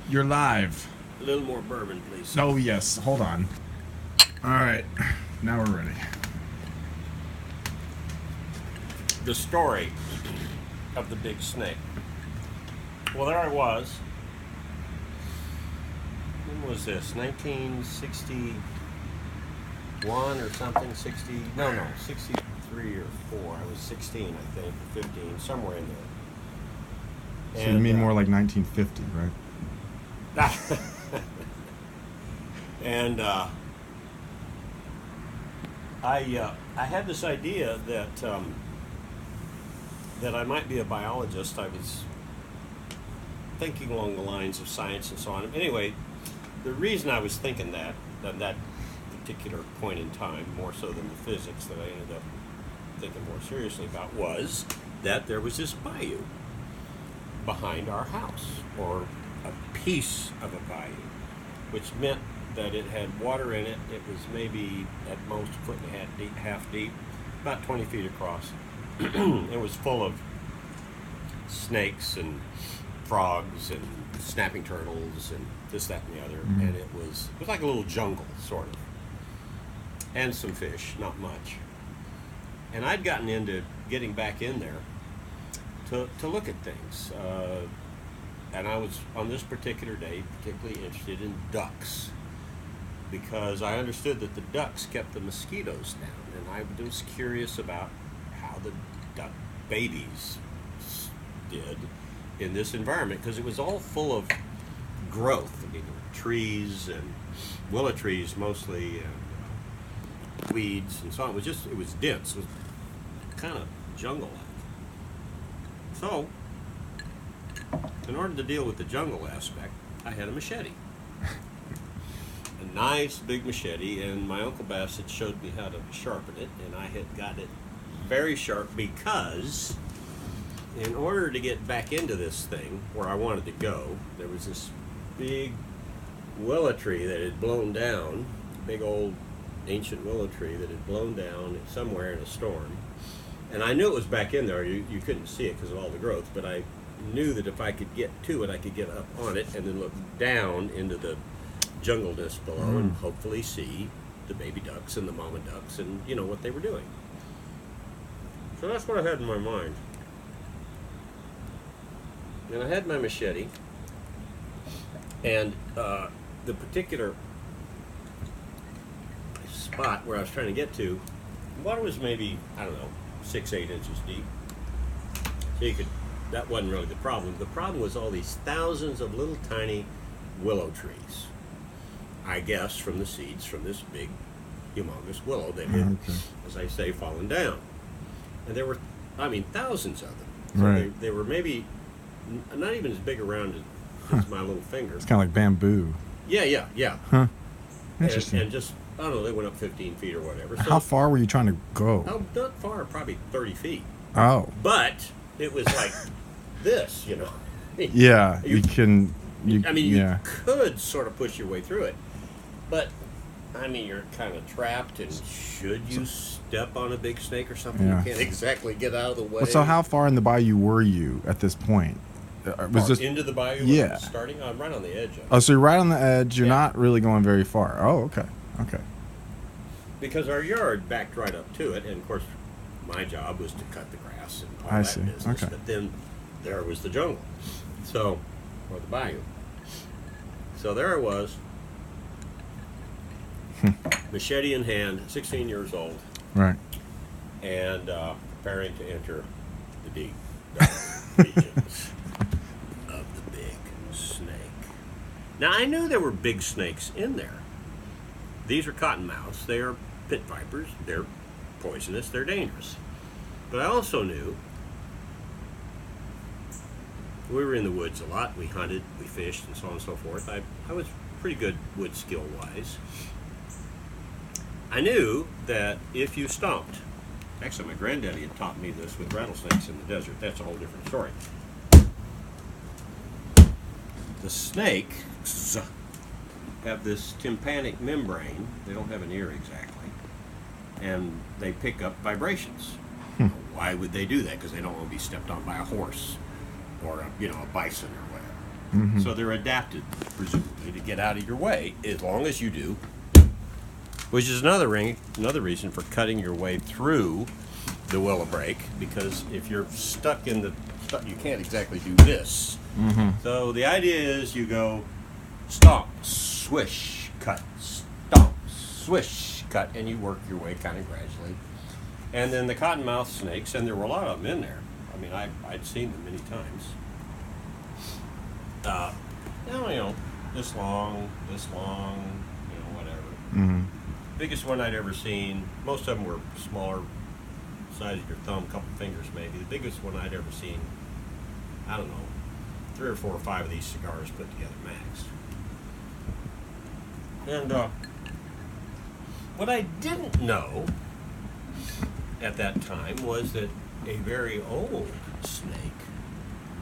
You're live. A little more bourbon, please. Oh, yes. Hold on. All right. Now we're ready. The story of the big snake. Well, there I was. When was this? 1961 or something? 63 or 4. I was 16, I think, or 15, somewhere in there. So you mean more like 1950, right? And I had this idea that I might be a biologist. I was thinking along the lines of science and so on. Anyway, the reason I was thinking that at that particular point in time, more so than the physics that I ended up thinking more seriously about, was that there was this bayou behind our house, or a piece of a bayou, which meant that it had water in it. It was maybe at most a foot and a half deep, about 20 feet across. It was full of snakes and frogs and snapping turtles and this, that, and the other. Mm-hmm. And it was like a little jungle, sort of. And some fish, not much. And I'd gotten into getting back in there to look at things. And I was, on this particular day, particularly interested in ducks, because I understood that the ducks kept the mosquitoes down, and I was curious about how the duck babies did in this environment, because it was all full of growth. I mean, trees and willow trees mostly, and weeds and so on. It was dense. It was kind of jungle-like. So, in order to deal with the jungle aspect, I had a machete. A nice big machete, and my Uncle Bassett showed me how to sharpen it, and I had got it very sharp because in order to get back into this thing where I wanted to go, there was this big willow tree that had blown down, big old ancient willow tree that had blown down somewhere in a storm. And I knew it was back in there. You couldn't see it because of all the growth, but I knew that if I could get to it, I could get up on it and then look down into the jungleness below and hopefully see the baby ducks and the mama ducks and, you know, what they were doing. So that's what I had in my mind. And I had my machete, and the particular spot where I was trying to get to, the water was maybe, I don't know, 6-8 inches deep. So that wasn't really the problem. The problem was all these thousands of little tiny willow trees. I guess from the seeds from this big, humongous willow that had, as I say, fallen down. And there were, thousands of them. So right. They were maybe not even as big around as my little finger. It's kind of like bamboo. Yeah. Huh. Interesting. And just, I don't know, they went up 15 feet or whatever. So, how far were you trying to go? Not far, probably 30 feet. Oh. But it was like this, you know. Yeah, you could sort of push your way through it. But, you're kind of trapped, and should you step on a big snake or something, you can't exactly get out of the way. Well, so how far in the bayou were you at this point? Into the bayou? Yeah. Starting? I'm right on the edge of it. Oh, so you're right on the edge. You're not really going very far. Oh, okay. Because our yard backed right up to it, and of course, my job was to cut the grass and all that business. Okay. But then there was the jungle, or the bayou. So there I was, machete in hand, 16 years old, right, and preparing to enter the deep dark regions of the big snake. Now I knew there were big snakes in there. These are cottonmouths. They are pit vipers. They're poisonous. They're dangerous. But I also knew we were in the woods a lot. We hunted, we fished, and so on and so forth. I was pretty good wood skill-wise. I knew that if you stomped, actually my granddaddy had taught me this with rattlesnakes in the desert. That's a whole different story. The snakes have this tympanic membrane. They don't have an ear exactly, and they pick up vibrations. Why would they do that? Because they don't want to be stepped on by a horse or a bison or whatever. Mm-hmm. So they're adapted, presumably, to get out of your way, as long as you do. Which is another reason for cutting your way through the willow brake, because if you're stuck in the you can't exactly do this. Mm-hmm. So the idea is you go stomp, swish, cut, stomp, swish, cut, and you work your way kind of gradually. And then the cottonmouth snakes, and there were a lot of them in there. I mean, I'd seen them many times. This long, whatever. Mm-hmm. Biggest one I'd ever seen. Most of them were smaller, size of your thumb, couple fingers maybe. The biggest one I'd ever seen, I don't know, 3 or 4 or 5 of these cigars put together max. And what I didn't know at that time was that a very old snake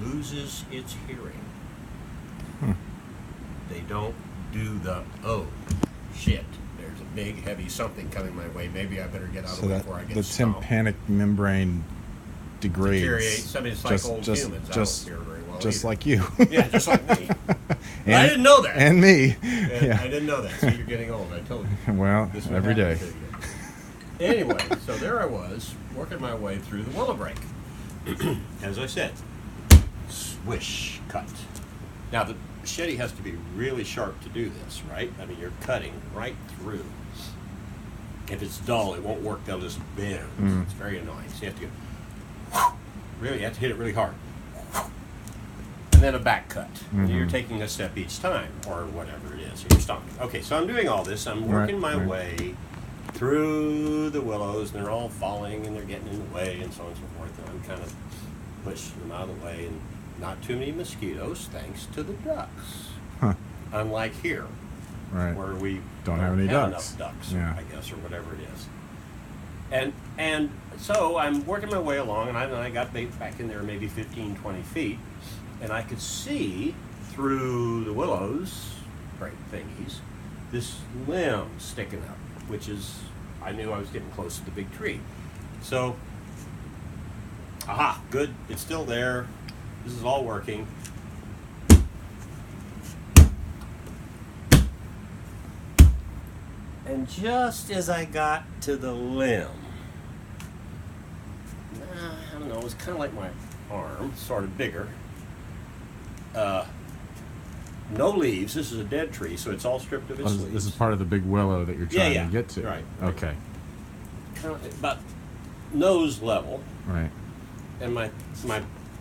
loses its hearing. They don't do the, oh, shit. There's a big, heavy something coming my way. Maybe I better get out of the way before I get stomped. The tympanic membrane degrades. Deteriorates. I mean, it's like old humans. I don't hear very well just either. like you. Yeah, just like me. I didn't know that. And me. And Yeah. I didn't know that. So you're getting old. I told you. Well, This would every happen day. to you. Anyway, so there I was, working my way through the willow brake. As I said, swish, cut. Now, the machete has to be really sharp to do this, right? I mean, you're cutting right through. If it's dull, it won't work. They'll just bend. Mm. It's very annoying. So you have to go, really, you have to hit it really hard. And then a back cut. And you're taking a step each time, or whatever it is. You're stomping. Okay, so I'm doing all this. I'm working my way through the willows, and they're all falling, and they're getting in the way, and so on and so forth. And I'm kind of pushing them out of the way, and not too many mosquitoes, thanks to the ducks. Huh. Unlike here, Right. where we Don't have any ducks. enough ducks, Yeah. I guess, or whatever it is. And so I'm working my way along, and I got back in there maybe 15, 20 feet, and I could see through the willows, great thingies, this limb sticking up, which is, I knew I was getting close to the big tree. So, aha, good, it's still there. This is all working. And just as I got to the limb, I don't know, it was kind of like my arm, sort of bigger. No leaves. This is a dead tree, so it's all stripped of its leaves. This is part of the big willow that you're trying to get to. Right. Okay. Kind of about nose level. Right. And my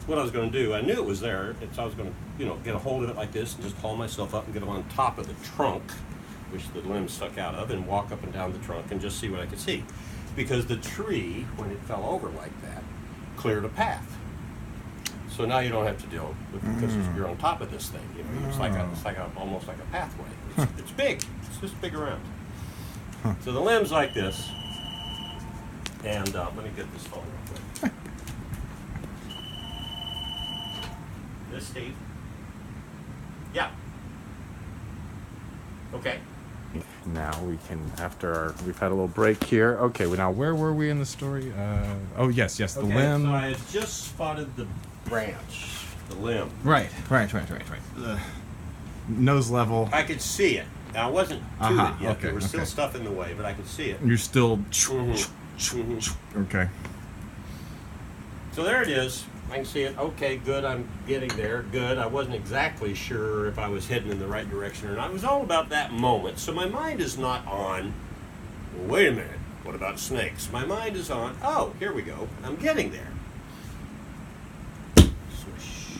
what I was going to do, I knew it was there, so I was going to, get a hold of it like this and just haul myself up and get on top of the trunk, which the limb stuck out of, and walk up and down the trunk and just see what I could see. Because the tree, when it fell over like that, cleared a path. So now you don't have to deal with it because you're on top of this thing. It's like almost like a pathway. It's big. It's just big around. So the limb's like this, and let me get this phone real quick. This, Steve? Yeah. Okay. Now we can, we've had a little break here. Okay, well now where were we in the story? Oh yes, the limb. So I had just spotted the branch, the limb. Right. Nose level. I could see it. Now, I wasn't to it yet. Okay, There was still stuff in the way, but I could see it. You're still. Okay. So there it is. I can see it. Okay, good. I'm getting there. Good. I wasn't exactly sure if I was heading in the right direction or not. It was all about that moment. So my mind is not on, well, wait a minute, what about snakes? My mind is on, oh, here we go. I'm getting there. Swish.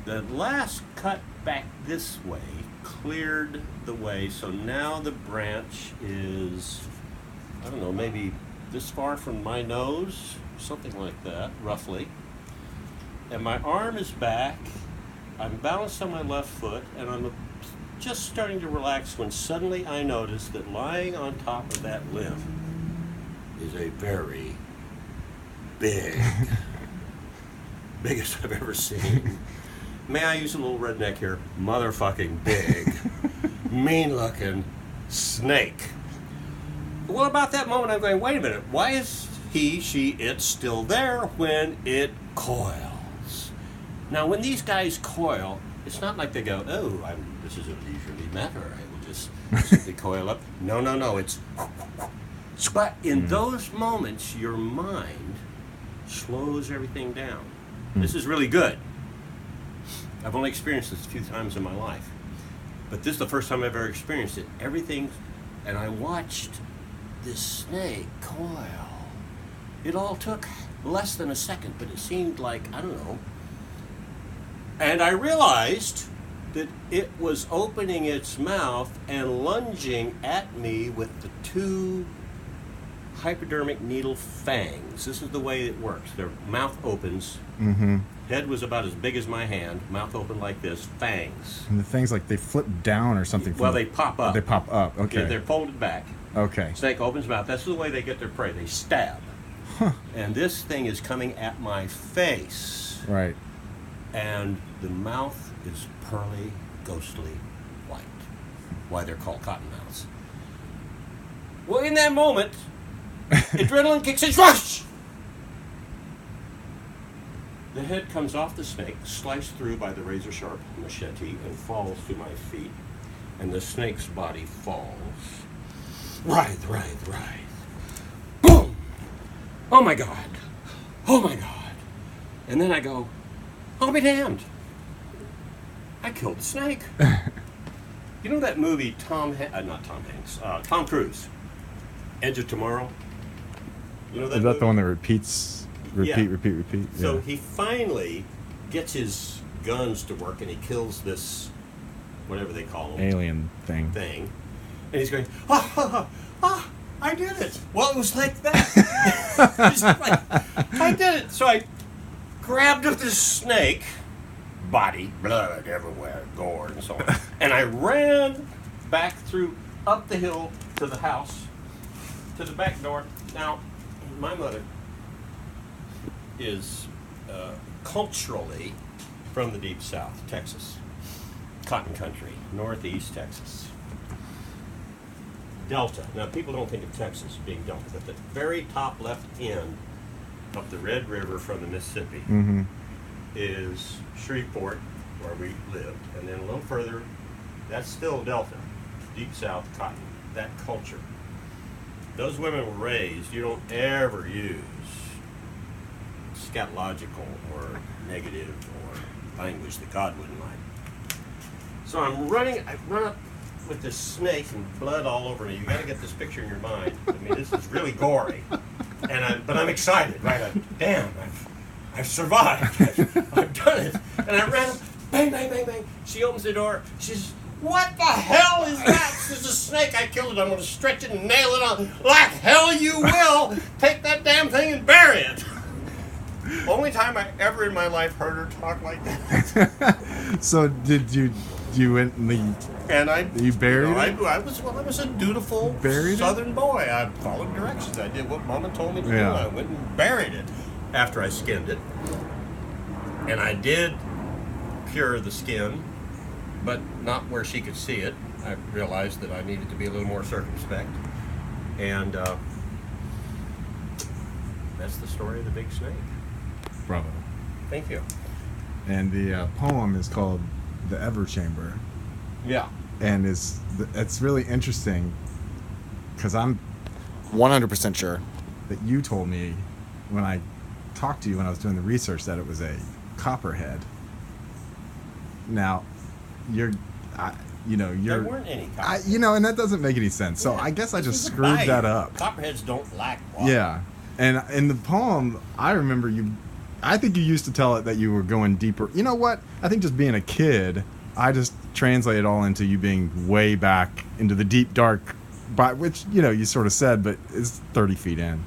The last cut back this way cleared the way. So now the branch is, I don't know, maybe this far from my nose, something like that, roughly. And my arm is back. I'm balanced on my left foot, and I'm just starting to relax when suddenly I notice that lying on top of that limb is a very big, biggest I've ever seen. May I use a little redneck here? Motherfucking big, mean-looking snake. Well, about that moment, I'm going, wait a minute, why is he, she, it still there when it coils? Now, when these guys coil, it's not like they go, "Oh, this is a leisurely matter. I will just simply coil up." No. It's. But in those moments, your mind slows everything down. This is really good. I've only experienced this a few times in my life, but this is the first time I've ever experienced it. And I watched this snake coil. It all took less than a second, but it seemed like, I don't know. And I realized that it was opening its mouth and lunging at me with the 2 hypodermic needle fangs. This is the way it works. Their mouth opens. Head was about as big as my hand. Mouth open like this. Fangs. And the things like they flip down or something. Well, they pop up. They pop up. Okay. Yeah, they're folded back. Okay. Snake opens mouth. That's the way they get their prey. They stab. Huh. And this thing is coming at my face. Right. And the mouth is pearly, ghostly white. Why they're called cottonmouths. Well, in that moment, adrenaline kicks in. Rush! The head comes off the snake, sliced through by the razor-sharp machete, and falls to my feet. And the snake's body falls. Writhe. Boom! Oh my God. And then I go, I'll be damned. I killed the snake. You know that movie Tom Cruise, Edge of Tomorrow? You know that Is that movie? the one that repeats? Repeat. So Yeah. he finally gets his guns to work and he kills this, whatever they call him, Alien thing. And he's going, I did it. Well, it was like that. He's like, I did it. So I grabbed up this snake, body, blood everywhere, gore and so on, and I ran back up the hill to the house, to the back door. Now, my mother is culturally from the deep south, Texas, cotton country, northeast Texas, Delta. Now, people don't think of Texas being Delta, but the very top left end of the Red River from the Mississippi is Shreveport, where we lived, and then a little further, that's still Delta, deep south cotton, that culture. Those women were raised, you don't ever use scatological or negative or language that God wouldn't like. So I run up with this snake and blood all over me. You got to get this picture in your mind. I mean, this is really gory, but I'm excited, right? I've survived. I've done it, and I ran up, bang, bang, bang, bang. She opens the door. She says, "What the hell is that?" This is a snake. I killed it. I'm going to stretch it and nail it on. Like hell you will. Take that damn thing and bury it. Only time I ever in my life heard her talk like that. So did you went and you buried it? I was a dutiful Southern boy. I followed directions. I did what Mama told me to do. I went and buried it after I skinned it, and I did cure the skin, but not where she could see it. I realized that I needed to be a little more circumspect, and that's the story of the big snake. Bravo. Thank you. And the poem is called "The Ever Chamber." Yeah. And it's really interesting because I'm 100% sure that you told me when I talked to you when I was doing the research that it was a copperhead. Now, there weren't any copperheads. and that doesn't make any sense. So I guess I just screwed that up. Copperheads don't lack water. Yeah. And in the poem, I remember I think you used to tell it that you were going deeper. You know what? I think just being a kid, I just translate it all into you being way back into the deep dark, which, you sort of said, but it's 30 feet in.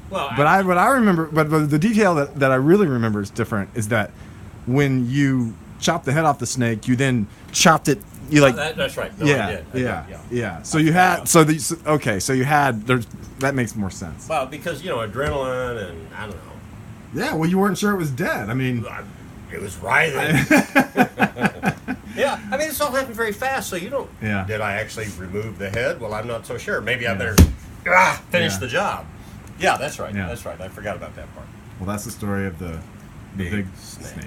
Well, but I remember, but the detail that I really remember is different is that when you chopped the head off the snake, you then chopped it. That's right. No, yeah, I did. Yeah. So you had, so you had, that makes more sense. Well, because, adrenaline and I don't know. Yeah, well, you weren't sure it was dead. I mean, it was writhing. Yeah, I mean, this all happened very fast, so you don't. Yeah. Did I actually remove the head? Well, I'm not so sure. Maybe I better finish the job. Yeah, that's right. Yeah. That's right. I forgot about that part. Well, that's the story of the big snake.